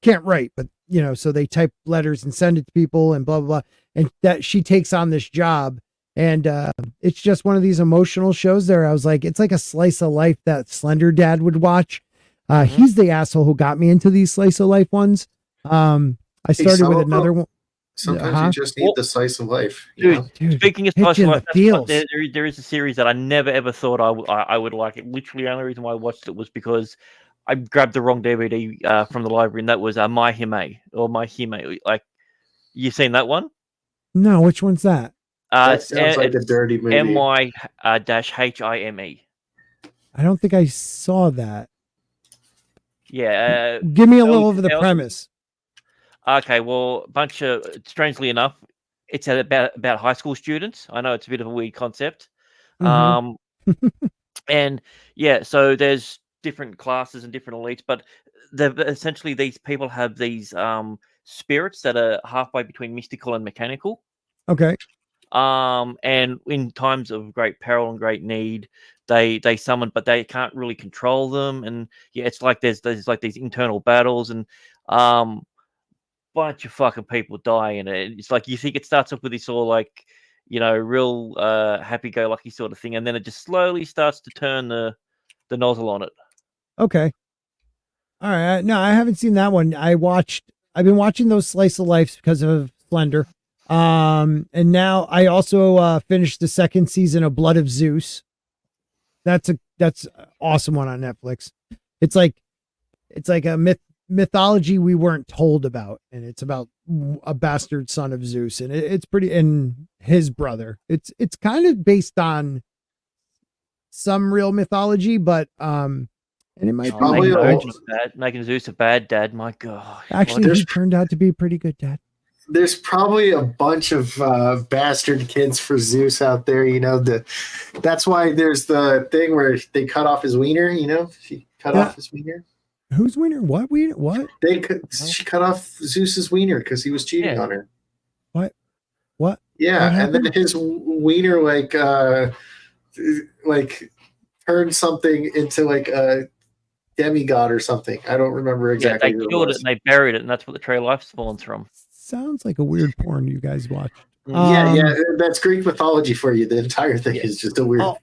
Can't write, but you know, so they type letters and send it to people and blah blah blah. And that she takes on this job, and it's just one of these emotional shows there. I was like, it's like a slice of life that Slender Dad would watch. He's the asshole who got me into these slice of life ones. I started with another one. Sometimes you just need the slice of life. Dude, speaking of slice of life, feels. There is a series that I never ever thought I would like. It literally, the only reason why I watched it was because I grabbed the wrong DVD from the library, and that was My Hime or My Hime. Like, you seen that one? No, which one's that? That sounds like a dirty movie. MY -HIME. I don't think I saw that. Yeah. Give me a little of the premise. Okay, well, strangely enough, it's about high school students. I know it's a bit of a weird concept. And yeah, so there's different classes and different elites, but essentially these people have these spirits that are halfway between mystical and mechanical. Okay. And in times of great peril and great need, they summon, but they can't really control them. And yeah, it's like there's like these internal battles, and bunch of fucking people die in it. It's like you think it starts off with this all like, you know, real happy-go-lucky sort of thing, and then it just slowly starts to turn the nozzle on it. Okay. All right. No, I haven't seen that one. I've been watching those slice of life because of Slender. And now I also finished the second season of Blood of Zeus. That's an awesome one on Netflix. It's like a mythology we weren't told about, and it's about a bastard son of Zeus, and it's pretty, and his brother. It's kind of based on some real mythology, but and it might be making Zeus a bad dad. My God, actually, he turned out to be a pretty good dad. There's probably a bunch of bastard kids for Zeus out there. You know, that's why there's the thing where they cut off his wiener. You know, she cut off his wiener. Whose wiener? What wiener? What? She cut off Zeus's wiener because he was cheating on her. What? Yeah, and then his wiener like turned something into like a demigod or something. I don't remember exactly. Yeah, they killed it and they buried it, and that's what the Tree of Life spawns from. Sounds like a weird porn you guys watch. Yeah, that's Greek mythology for you. The entire thing is just a weird.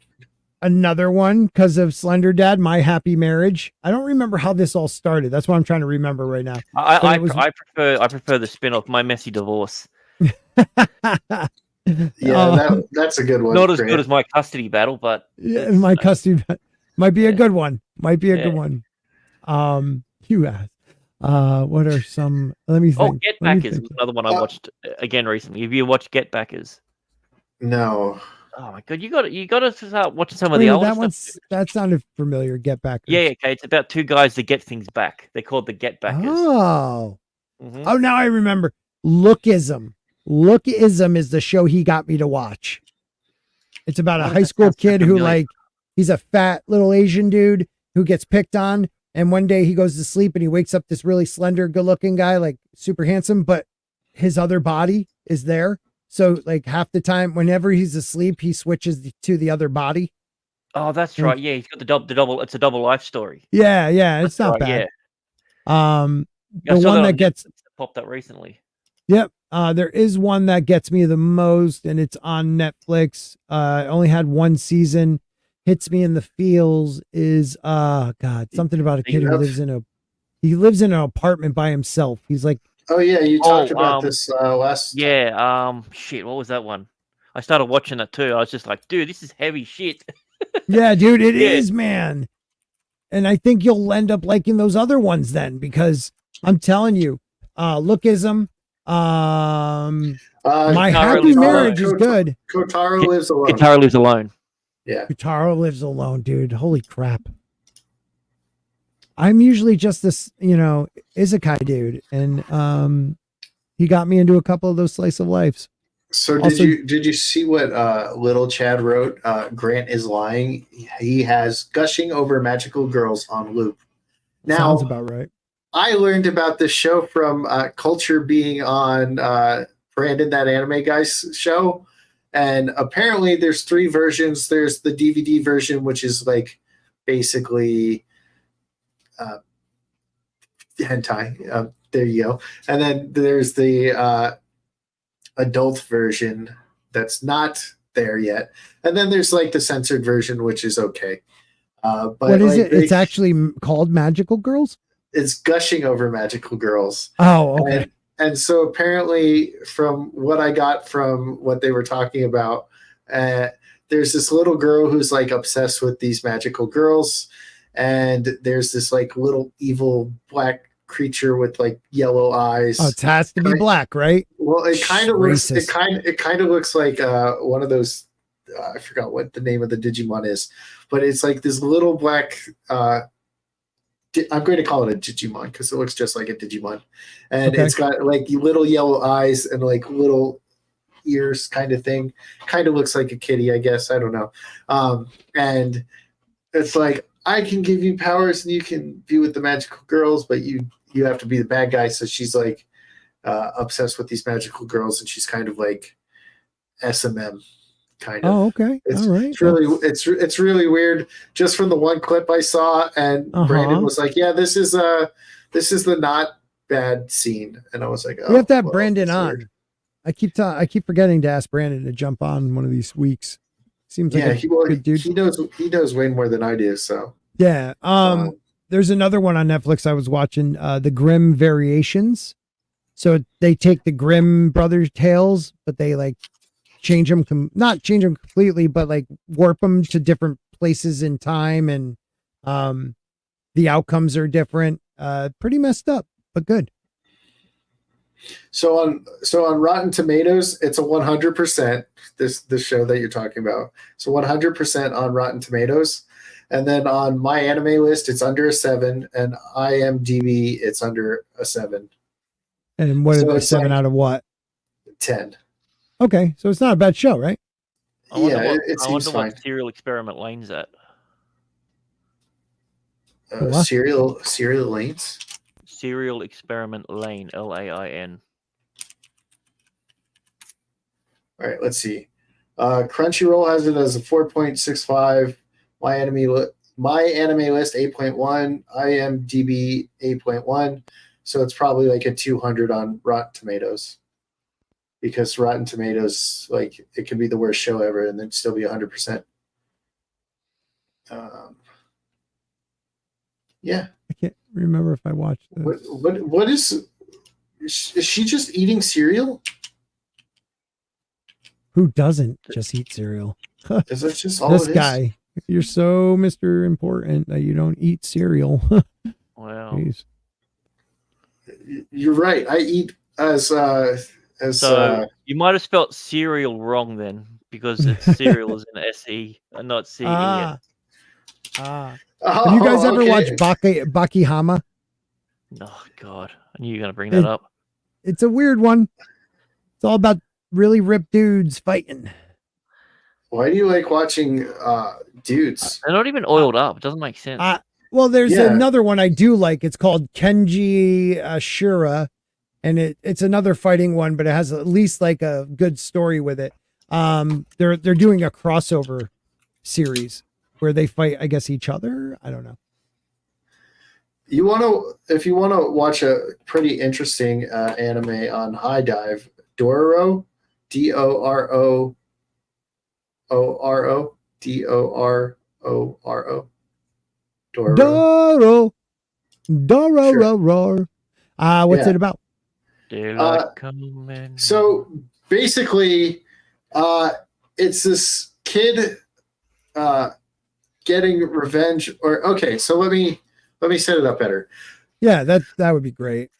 another one because of Slender Dad, My Happy Marriage. I don't remember how this all started. That's what I'm trying to remember right now. But I it was prefer the spin-off, My Messy Divorce. Yeah, that's a good one. Not as Grant. good as My Custody Battle, but yeah, my custody might be a Yeah. good one. Might be a Yeah. good one. You asked. What are some? Let me Oh, think. Get Let me Backers think. was another one I watched again recently. Have you watched Get Backers? No. Oh my god, you got to start watching some of Wait, the no, older that stuff. one's that sounded familiar. Get Backers. Yeah, okay, it's about two guys that get things back. They're called the Get Backers. Oh. Mhm. Oh, now I remember. Lookism. Lookism is the show he got me to watch. It's about Why a does high that school sound so kid who familiar? he's a fat little Asian dude who gets picked on. And one day he goes to sleep and he wakes up this really slender, good looking guy, like super handsome, but his other body is there. So like half the time, whenever he's asleep, he switches to the other body. Oh, that's Like- right. Yeah, he's got the double. It's a double life story. Yeah. It's That's not right, bad. Yeah, The I saw one that that on gets, Netflix that popped up recently. yep. There is one that gets me the most, and it's on Netflix. I only had one season. Hits me in the feels is God, something about a kid who Yep. lives in an apartment by himself. He's like, Oh yeah, you talked Oh, about this last. Yeah. Shit. What was that one? I started watching it too. I was just like, dude, this is heavy shit. yeah, dude, it is, Yeah. man. And I think you'll end up liking those other ones then, because I'm telling you, Lookism, My Kotaro Happy Lives Marriage is Alone. good. Kotaro lives alone. Katara Lives Alone. Yeah. Kotaro Lives Alone, dude. Holy crap. I'm usually just this, isekai dude. And he got me into a couple of those slice of lives. So Also- did you see what little Chad wrote? Grant is lying. He has gushing over magical girls on loop. Now Sounds about right. I learned about this show from Culture being on Brandon, that anime guy's show, and apparently there's 3 versions. There's the DVD version, which is like basically hentai. There you go. And then there's the adult version that's not there yet, and then there's like the censored version, which is okay. But What is like, it? It's actually called Magical Girls? it's gushing over magical girls. Oh, okay. And so apparently, from what I got from what they were talking about, there's this little girl who's like obsessed with these magical girls, and there's this like little evil black creature with like yellow eyes. Oh, it has to be black, right? Well, it kind of looks. It Racist. kind of looks like one of those. I forgot what the name of the Digimon is, but it's like this little black. I'm going to call it a Digimon because it looks just like a Digimon, and Okay. it's got like little yellow eyes and like little ears, kind of thing. Kind of looks like a kitty, I guess. I don't know. And it's like, I can give you powers and you can be with the magical girls, but you have to be the bad guy. So she's like obsessed with these magical girls, and she's kind of like SMM. Kind of. Oh, okay. It's, all right. It's really it's really weird. Just from the one clip I saw, and Brandon was like, "Yeah, this is the not bad scene," and I was like, "Oh." We have to have well, Brandon that's on. weird. I keep forgetting to ask Brandon to jump on one of these weeks. Seems like Yeah, a good dude. he knows way more than I do. So Yeah. There's another one on Netflix I was watching, The Grimm Variations. So they take the Grimm brothers tales, but they like change them, not change them completely, but like warp them to different places in time, and the outcomes are different. Pretty messed up, but good. So on Rotten Tomatoes, it's a 100%. This show that you're talking about, so 100% on Rotten Tomatoes, and then on My Anime List, it's under a 7, and IMDb, it's under a 7. And what So are it's 7 like out of what? 10. Okay, so it's not a bad show, right? I wonder Yeah, what, it I seems wonder fine. what Serial Experiment Lane's at. What? Serial Lanes. Serial Experiment Lane, LAIN. All right, let's see. Crunchyroll has it as a 4.65. My Anime List 8.1. IMDb 8.1. So it's probably like a 200 on Rotten Tomatoes, because Rotten Tomatoes, like, it could be the worst show ever and then still be 100%. Um, yeah. I can't remember if I watched this. What is she just eating cereal? Who doesn't just eat cereal? Is that just all This it is? guy. You're so Mr. Important that you don't eat cereal. Wow. Jeez. You're right. I eat as So you might have spelt cereal wrong then, because it's cereal is an SE and not CE. Ah. Ah. oh, Have you guys ever okay. watched Bakihama? Oh God, I knew you were going to bring that up. It's a weird one. It's all about really ripped dudes fighting. Why do you like watching dudes? They're not even oiled up. It doesn't make sense. Well, there's Yeah. another one I do like. It's called Kenji Ashura, and it's another fighting one, but it has at least like a good story with it. They're doing a crossover series where they fight, I guess, each other. I don't know. If you want to watch a pretty interesting anime on High Dive, Dororo, Dororo, Oro, Dororo. Doro, Doro, what's Yeah. it about? Daylight coming. So basically, it's this kid getting revenge. Or okay, so let me set it up better. Yeah, that would be great.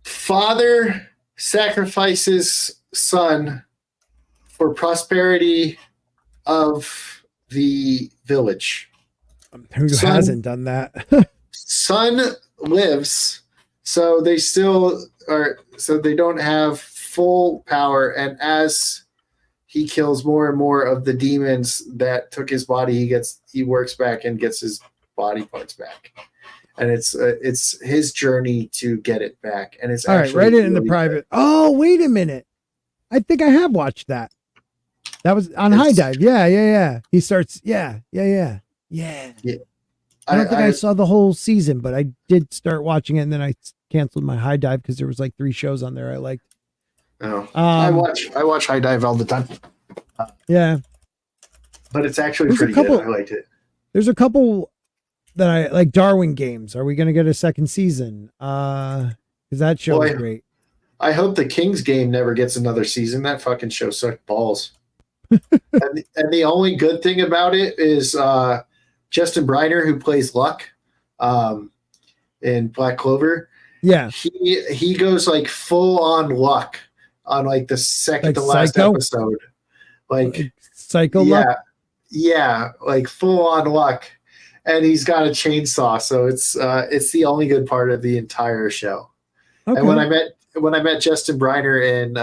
Father sacrifices son for prosperity of the village. Who Son- hasn't done that? Son lives, so they still are. So they don't have full power, and as he kills more and more of the demons that took his body, he works back and gets his body parts back. And it's his journey to get it back. And it's All right, actually write it in the really private. Oh, wait a minute. I think I have watched that. That was on It's- High Dive. Yeah. He starts. Yeah. good. I don't think I saw the whole season, but I did start watching it, and then I canceled my High Dive because there was like 3 shows on there I liked. No, I Um, watch High Dive all the time, Yeah, but it's actually There's a pretty couple- good. I liked it. there's a couple that I like. Darwin Games. Are we going to get a second season? Because that show is Boy. great. I hope the Kings game never gets another season. That fucking show sucked balls. and the only good thing about it is Justin Briner, who plays Luck in Black Clover. Yeah, He goes like full on Luck on like the second Like to last Psycho? episode. Like Psycho yeah, Luck. yeah, like full on Luck, and he's got a chainsaw. So it's the only good part of the entire show. Okay. And when I met Justin Briner in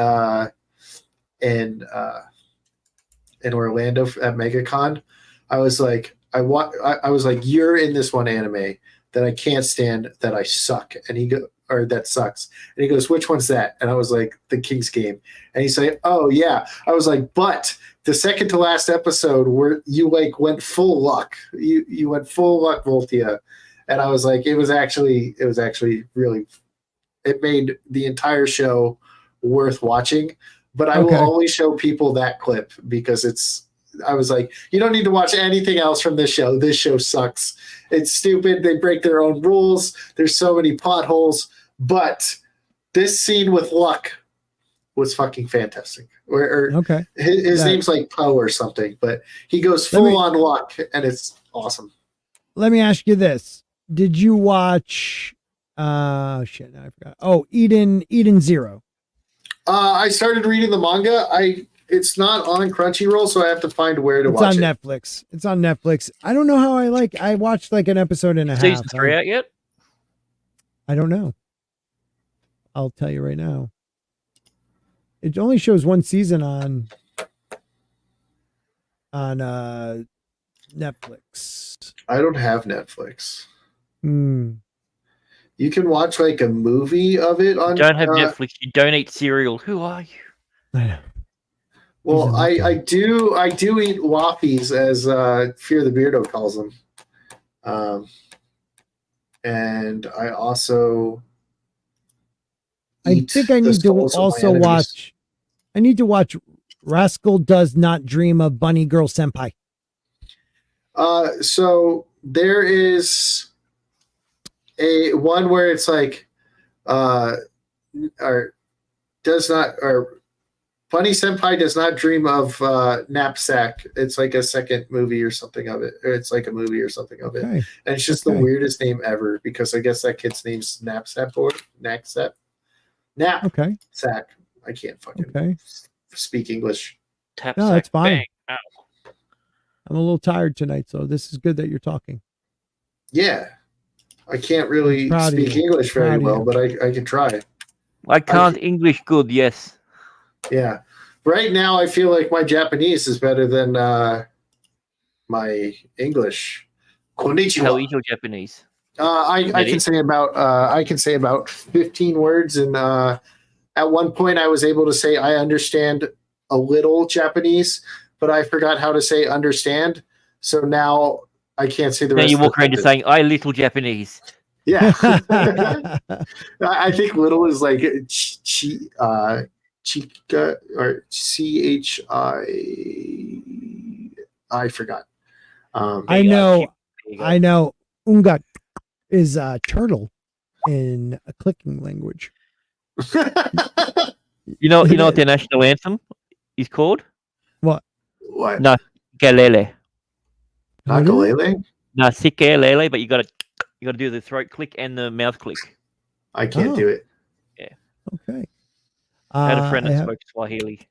Orlando at MegaCon, I was like, I was like, you're in this one anime that I can't stand, that I suck, or that sucks. And he goes, which one's that? And I was like, the King's Game. And he's like, oh yeah. I was like, but the second to last episode where you like went full Luck, you went full Luck Voltia, and I was like, it was actually really. It made the entire show worth watching, but I will Okay. only show people that clip because I was like, you don't need to watch anything else from this show. This show sucks. It's stupid. They break their own rules. There's so many plot holes, but this scene with Luck was fucking fantastic. Or Okay. his That- name's like Poe or something, but he goes Let me- full on Luck and it's awesome. Let me ask you this: did you watch? Shit, now I forgot. Oh, Eden Zero. I started reading the manga. It's not on Crunchyroll, so I have to find where to It's watch on it. Netflix. It's on Netflix. I don't know how I watched like an episode and a half. Season 3 out yet? I don't know. I'll tell you right now. It only shows one season on Netflix. I don't have Netflix. Hmm. You can watch like a movie of it on. You don't have Netflix. You don't eat cereal. Who are you? I know. Well, He's a I do eat whoppies, as Fear the Beardo calls them, and I also. I eat think I the need to souls of my also enemies. watch. I need to watch Rascal Does Not Dream of Bunny Girl Senpai. So there is a one where it's like, or does not, or Funny Senpai does not dream of Knapsack. It's like a second movie or something of it. Or it's like a movie or something of it. Okay. And it's just the weirdest name ever because I guess that kid's name's Knapsack or Knapsack. Okay. Sack. I can't fucking speak English. Tap No, sack, that's fine. bang. Ow. I'm a little tired tonight, so this is good that you're talking. Yeah. I can't really speak English very well, but I can try. I can't English good, yes. Yeah. Right now, I feel like my Japanese is better than my English. Konnichiwa. How is your Japanese? I can say about 15 words, and at one point I was able to say I understand a little Japanese, but I forgot how to say understand. So now I can't say the rest. Now you walk around just saying I little Japanese. Yeah. I think little is like Chica or CHI. I forgot. I know. Unga is turtle in a clicking language. You know what their national anthem is called? What? What? No, Galele. Nakalele? No, Sikelele, but you gotta do the throat click and the mouth click. I can't do it. Yeah. Okay. I had a friend that spoke Swahili.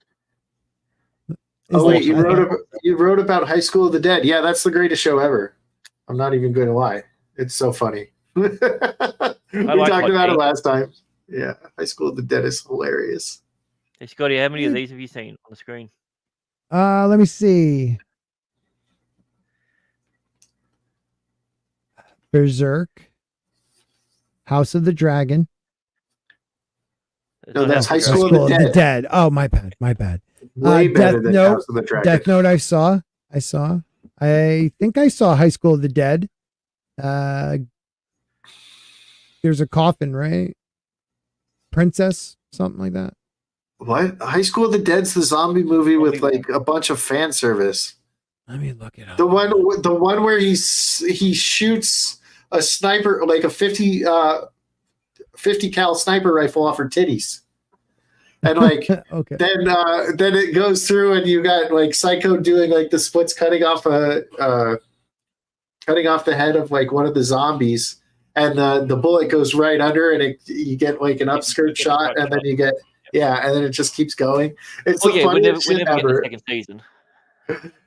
Oh wait, you wrote about High School of the Dead. Yeah, that's the greatest show ever. I'm not even going to lie. It's so funny. We talked about it last time. Yeah, High School of the Dead is hilarious. Hey, Scotty, how many of these have you seen on the screen? Let me see. Berserk, House of the Dragon. No, that's High School of the Dead. Oh, my bad. Way better than House of the Dragon. Death Note. I saw. I think I saw High School of the Dead. There's a coffin, right? Princess, something like that. What? High School of the Dead's the zombie movie with like a bunch of fan service. Let me look it up. The one where he shoots a sniper, like a 50 cal sniper rifle off her titties. And like okay. then it goes through and you got like Psycho doing like the splits cutting off the head of like one of the zombies, and the bullet goes right under, and you get like an upskirt shot, and then you get and then it just keeps going. It's the funniest shit ever. Second season.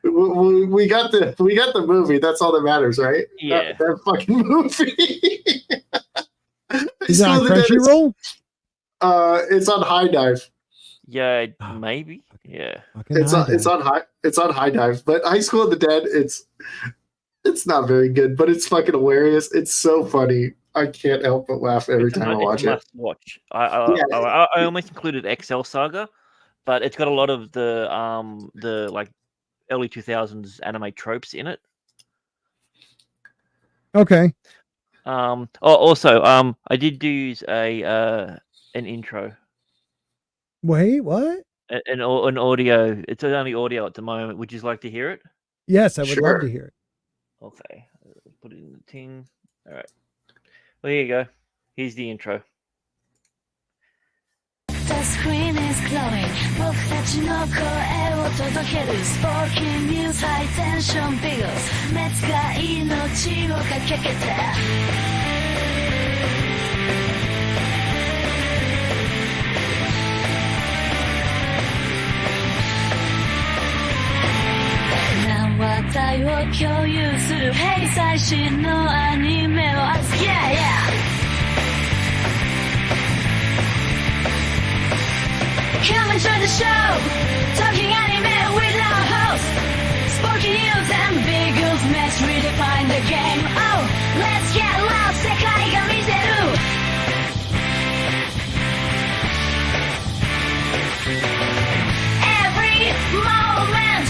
We got the movie. That's all that matters, right? Yeah. That fucking movie. Is it on Crunchyroll? It's on High Dive. Yeah, maybe. Yeah. It's on High Dive. But High School of the Dead, it's not very good, but it's fucking hilarious. It's so funny. I can't help but laugh every time I watch it. Watch. I almost included XL Saga, but it's got a lot of the like early 2000s anime tropes in it. Okay. Also, I did use an intro. Wait, what? An audio. It's only audio at the moment. Would you like to hear it? Yes, I would love to hear it. Okay, put it in the thing. All right. Well, here you go. Here's the intro. The screen is glowing 僕たちの声を届ける Sparking News High Tension Biggles Mets が命をかけて話題を共有する Hey 最新のアニメを熱く Yeah Come and join the show Talking anime with our host Sparky News and Biggles Mets redefine the game Oh, let's get loud 世界が見てるEvery moment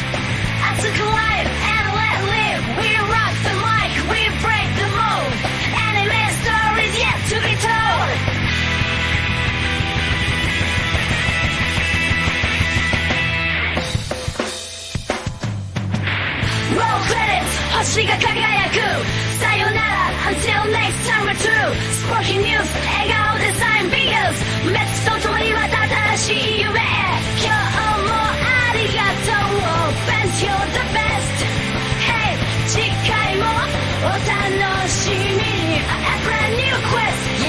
熱く live and let live We rock the mic, we break the mold Anime stories yet to be told Roll credits, 星が輝くさよなら Until next time we're through Sporting news 笑顔デザイン Biggles Mets と共に渡った新しい夢へ今日もありがとう Fans you're the best Hey 次回もお楽しみに A brand new quest Yeah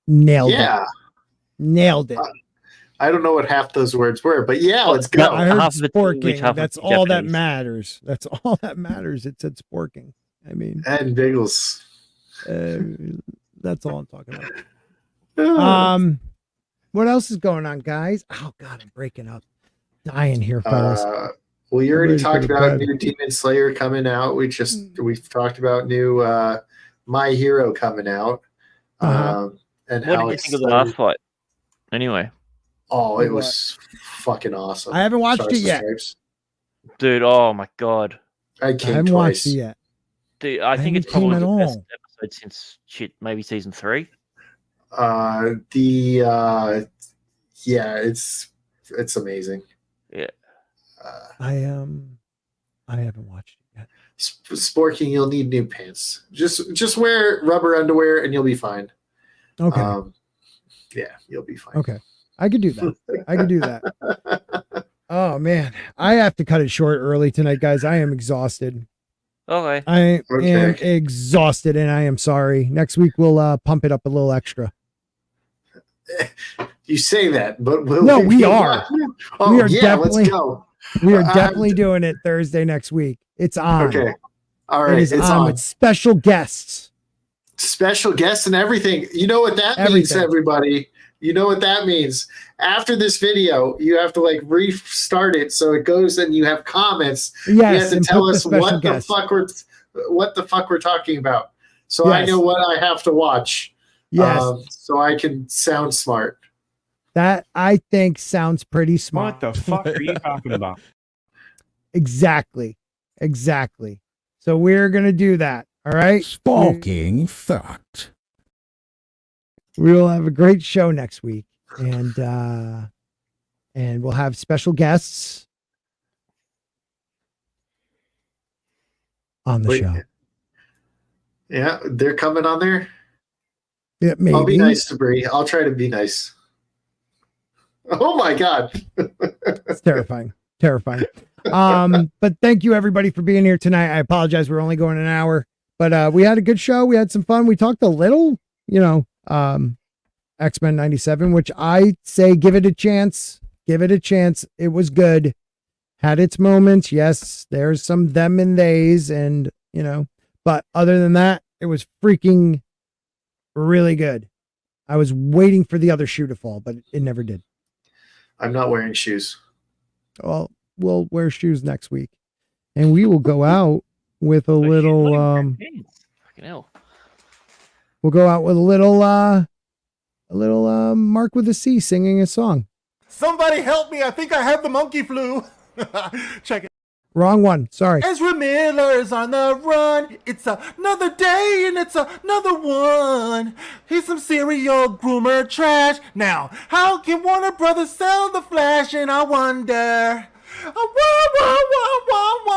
Nailed it. Yeah. Nailed it. I don't know what half those words were, but yeah, let's No, go. I heard half of it's sporking. English, half of That's it's all that Japanese. matters. That's all that matters. It said sporking. I mean, And Biggles. that's all I'm talking about. What else is going on, guys? Oh God, I'm breaking up. Dying here, fellas. Well, you already ready to go talked to about bed. new Demon Slayer coming out. We've talked about new My Hero coming out. Uh-huh. And What how did you think of the excited- last fight? Anyway, Oh, it was fucking awesome. I haven't watched Stars it yet. and Stripes. dude, oh my god, I I came haven't watched twice. it yet. dude, I think it's haven't probably came the at best all. episode since maybe season 3. Yeah, it's amazing. Yeah. I haven't watched it yet. Sporking, you'll need new pants. Just wear rubber underwear and you'll be fine. Okay. Yeah, you'll be fine. Okay. I could do that. I could do that. Oh man. I have to cut it short early tonight, guys. I am exhausted. Okay. I am Okay. exhausted and I am sorry. Next week we'll pump it up a little extra. You say that, but No, we are. Oh, We are yeah, definitely- let's go. We are I'm- definitely doing it Thursday next week. It's on. Okay. All It right, is it's on on. with special guests. Special guests and everything. You know what that means, Everything. everybody? You know what that means? After this video, you have to like restart it so it goes and you have comments. You have Yes, to and tell put the us special what the guest. fuck we're talking about. So I Yes. know what I have to watch. Yes, So I can sound smart. that I think sounds pretty smart. What the fuck are you talking about? Exactly. So we're gonna do that. All right. Sparking fact. We'll have a great show next week, and we'll have special guests on the Wait. show. Yeah, they're coming on there. Yeah, maybe. I'll be nice to Bree. I'll try to be nice. Oh my god. It's terrifying. But thank you everybody for being here tonight. I apologize. We're only going an hour, but we had a good show. We had some fun. We talked a little, X-Men 97, which I say give it a chance. It was good. Had its moments. Yes, there's some them and theys and, but other than that, it was freaking really good. I was waiting for the other shoe to fall, but it never did. I'm not wearing shoes. Well, we'll wear shoes next week, and we will go out with a little. Fucking hell. We'll go out with a little Mark with a C singing a song. Somebody help me. I think I have the monkey flu. Check it. Wrong one. Sorry. Ezra Miller's on the run. It's another day and it's another one. He's some serial groomer trash. Now, how can Warner Brothers sell the Flash? And I wonder.